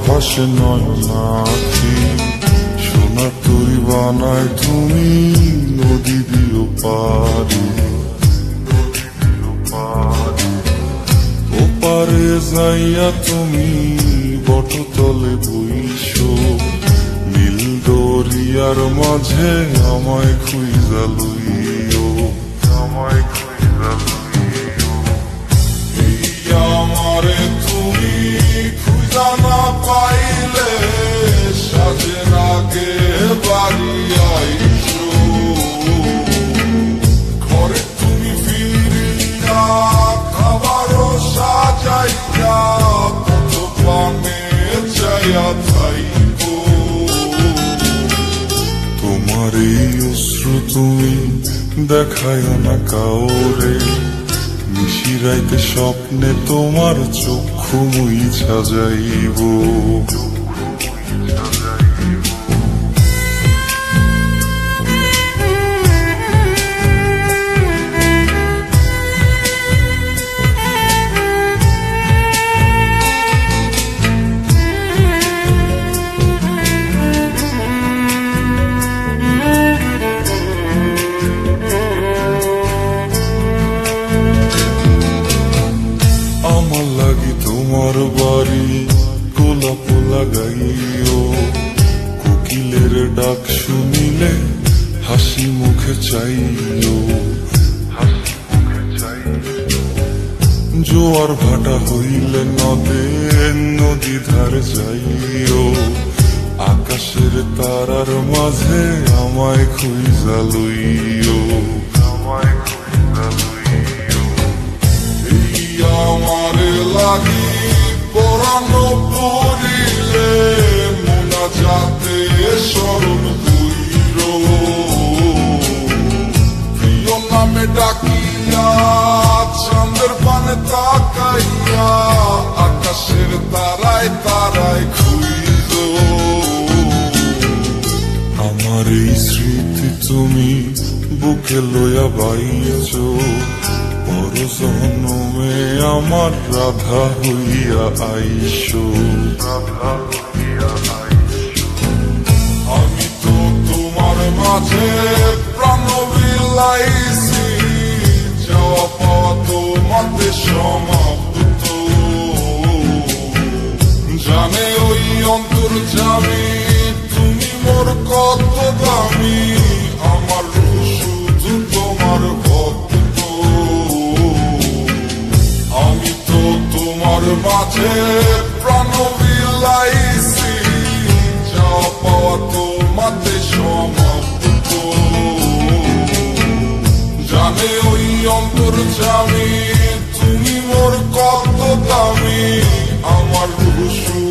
ভাসে নয়নাখি, সোনা তরি বানায় তুমি নদী দিও পারি। ওপারে যাইয়া তুমি বটতলে বইসো, নীল দরিয়ার মাঝে আমায় খুঁজা লইও, আমায় খুঁজা লইও। এই আমারে তুমি খুঁজা না পাইলে সাজে নাগে বাড়ি আইসো, ঘরে তুমি ফিরিয়া খাবারও সাজাইয়া কত পানে চাইয়া থাইকো। তোমার এই অশ্রু তুমি দেখায় না কাউরে, নিশিরাইতে স্বপ্নে তোমার চক্ষু মুইছা যাইব। আমার লাগি তোমার বাড়ি গোলাপ লাগাইও, কোকিলের ডাক শুনিলে হাসি মুখে চাইও। জোয়ার ভাটা হইলে নদে নদী ধারে যাইও, আকাশের তারার মাঝে আমায় খুঁজা লইও, আমায় খুঁজা লইও। এই আমারে লাগি পরানো পড়িলে মোনা যাতে স্মরণ কইরো, প্রিয় নামে ডাকিয়া চাঁদের পানে তাকাইয়া আকাশের তারায় তারায় খুঁজো। আমার এই স্মৃতি তুমি বুকে লইয়া বাইছো, পর জন্মে আমার রাধা হইয়া আইসো, রাধা হইয়া আইসো। আমি তো তোমার মাঝে প্রাণ বিলাইছি, যাওয়া পাওয়া তোমাতে সমাপ্ত। জানে ওই অন্তর্যামী তুমি মোর কত দামি, আমার শুধু তোমার ভক্ত। আমি তো তোমার মাঝে প্রাণ বিলাইছি, যাওয়া পাওয়া তোমাতে সমাপ্ত। জানে ওই অন্তর্যামী তুমি মোর কত দামি, আমার শুধু